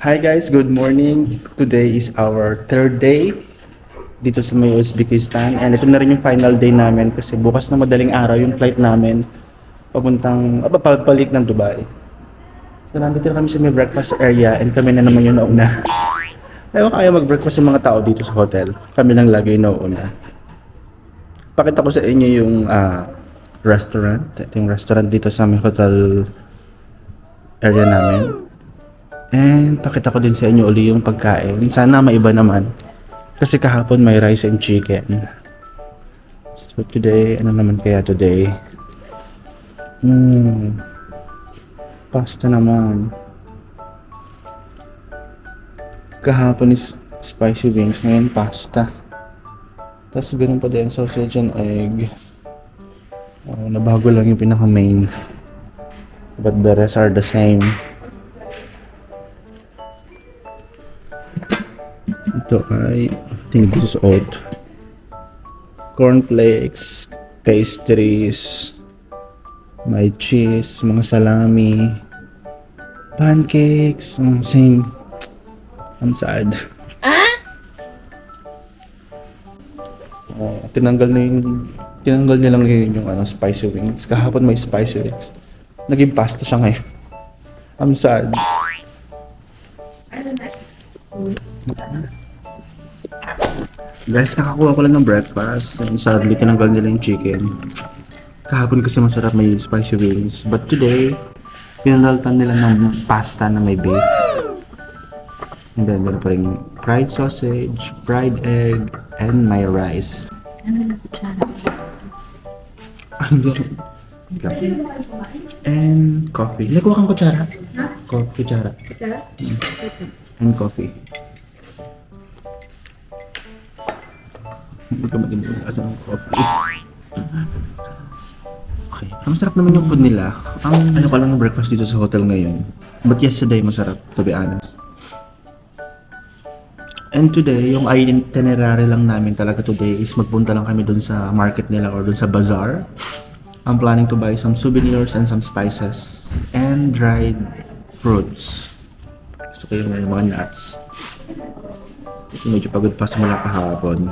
Hi guys, good morning. Today is our third day dito sa may Uzbekistan and ito na rin yung final day namin kasi bukas na madaling araw yung flight namin pabalik ng Dubai. So nandito na kami sa may breakfast area and kami na naman yung nauna. Ayaw kaya mag-breakfast yung mga tao dito sa hotel. Kami lang lagi yung nauna. Pakita ko sa inyo yung restaurant. Ito yung restaurant dito sa may hotel area namin. And pakita ko din sa inyo uli yung pagkain. Sana maiba naman. Kasi kahapon may rice and chicken. So today, ano naman kaya today? Pasta naman. Kahapon is spicy wings. Ngayon pasta. Tapos ganun pa din sausage and egg. Nabago lang yung pinaka main. But the rest are the same. Ito ay, I think this is oat. Cornflakes, pastries, may cheese, mga salami, pancakes, same. I'm sad. Tinanggal niya lang yung spicy wings. Kahapon may spicy wings. Naging pasta siya ngayon. I'm sad. Guys, nakakuha ko lang ng breakfast and sadly tinanggal nila yung chicken. Kahapon kasi masarap may spicy wings, but today pinaltan nila ng pasta na may beef. And then meron pa rin fried sausage, fried egg, and my rice. And coffee. Nakuha kang kutsara? Kutsara. And coffee. Hindi ka magiging asa ng coffee. Okay. Ang masarap naman yung food nila. Ano pa lang ng breakfast dito sa hotel ngayon. But yesterday masarap, to be honest. And today, yung itinerary lang namin talaga today is magpunta lang kami dun sa market nila or dun sa bazaar. I'm planning to buy some souvenirs and some spices and dried fruits. Gusto ko yung mga nuts. Kasi medyo pagod pa sa mula kahapon.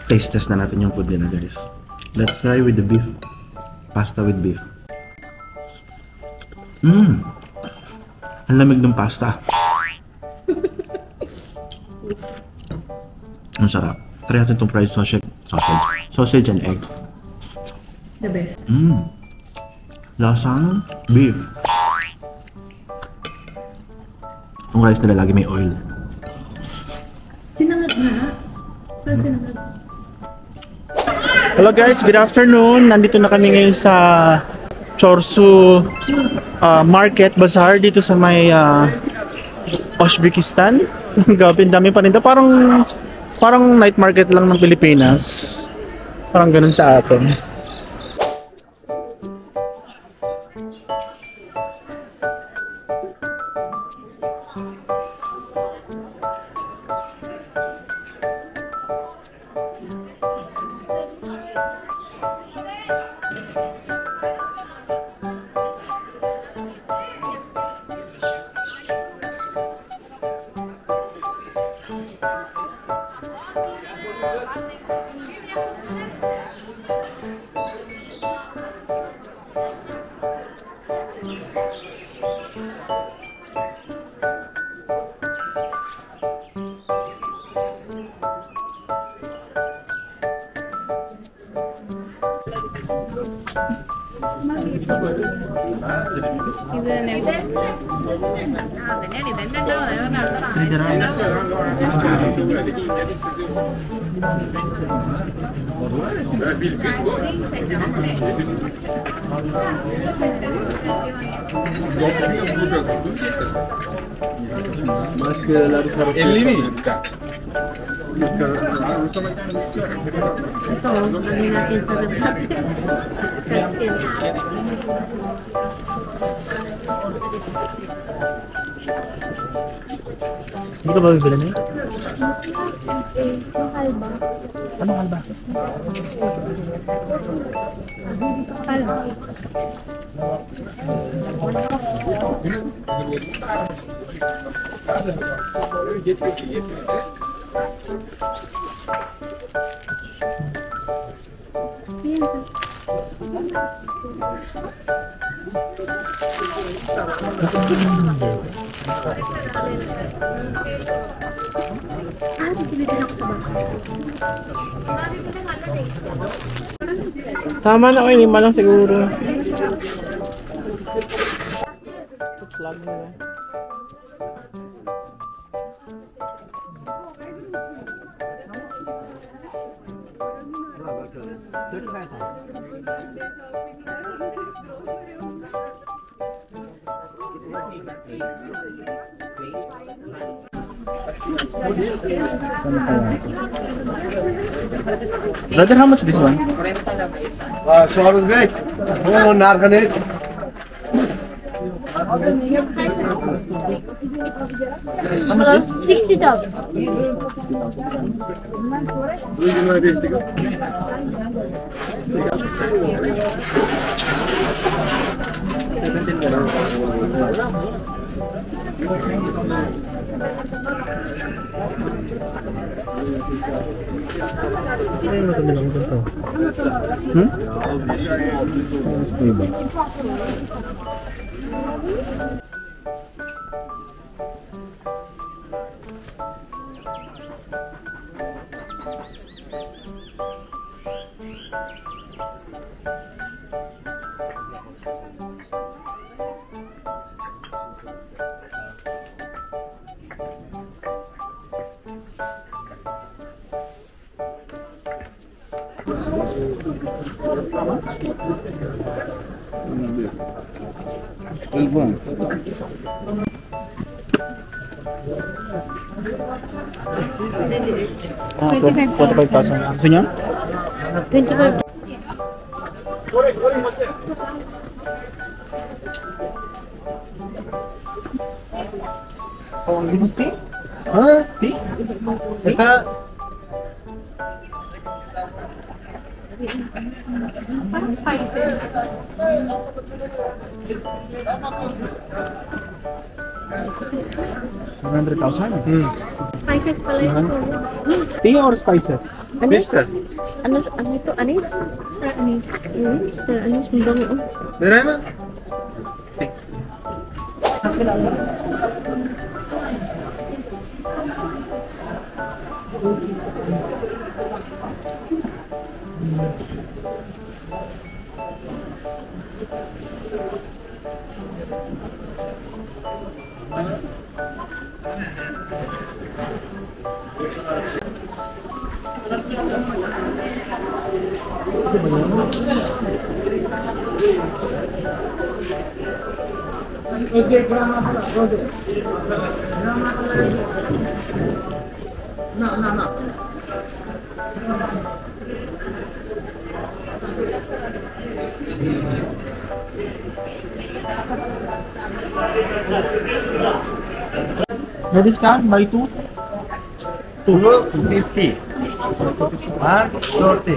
Taste test na natin yung food nila guys. Let's try with the beef. Pasta with beef. Ang lamig ng pasta. Ang sarap. Try natin itong fried sausage and egg. The best. Lasang beef. Yung rice nila lagi may oil. Sinangag na. Saan sinangag? Hello guys, good afternoon. Nandito na kami ngayon sa Chorsu Market Bazaar dito sa may Uzbekistan. Gabi, dami paninda. Parang night market lang ng Pilipinas. Parang ganun sa atin. Ito, lagay natin sa restaurant. Hindi ka ba bibili na yun? Mahal ba? Ano kalba? Mahal ba? Bibili ako sa bahay. Tama na, oy, 5 lang siguro. Plug mo na. Brother, how much this one? Sorry, great. Oh, narkanet. Hello? 60,000. Hmm? Iba. Ah, 45,000. Gusto niyo? 25. This is tea? Huh? Tea? Ito. Parang spices. 100,000? Spices pala yun. Tea or spices? Anis? Mister. Ano ito? Anis? Star anis. Star anis. Mabango. Merema? No discount? Buy two? 250. 140.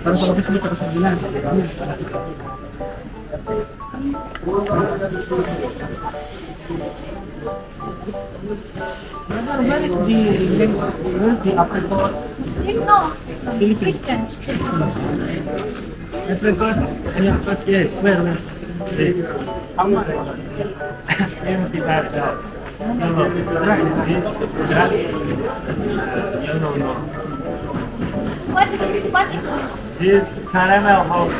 Para sa kapis mo, para sa bilan. Where is the apricot? Philippines. Apricot? Yeah, but yes. Where? How much? This caramel house.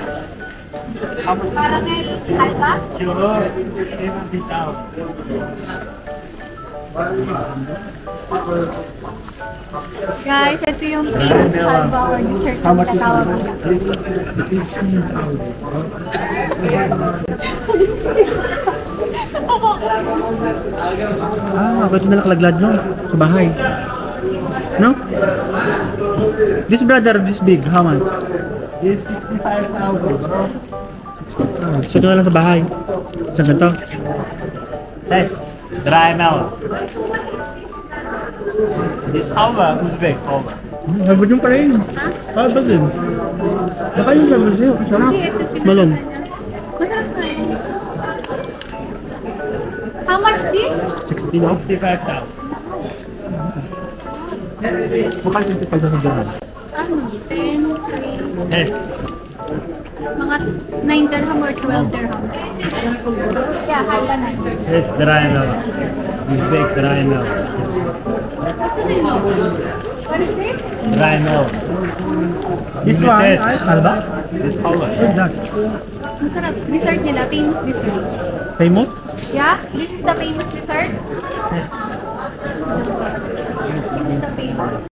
Caramel halva? Sure. Even without. Guys, ito yung famous halva or dessert na tinatawag nila. Ah, ba't na nakalaglag no? Sa bahay. No? This brother, this big, how much? This 65,000, bro. Ah, gusto ko na lang sa bahay. Saan ganito? Test. Dry melt. This halva, Uzbek halva. Halba yung pa rin. Halba din. Baka yung halba sa'yo. Sarap. Hindi, ito pinaka Malong. niya. Masarap na eh. How much this? 65,000. Baka yung tipag sa doon. Ano? 10, 3, Yes. mga 9 dirham or 12 dirham. Yeah, halva 9 dirham. Yes, dry now. Uzbek dry now. What is this? Dry now. This one, Yes. ay, halba? This halva. What's that? Masarap. Dessert nila, famous dessert. Famous? Yeah, this is the famous dessert. This is the famous.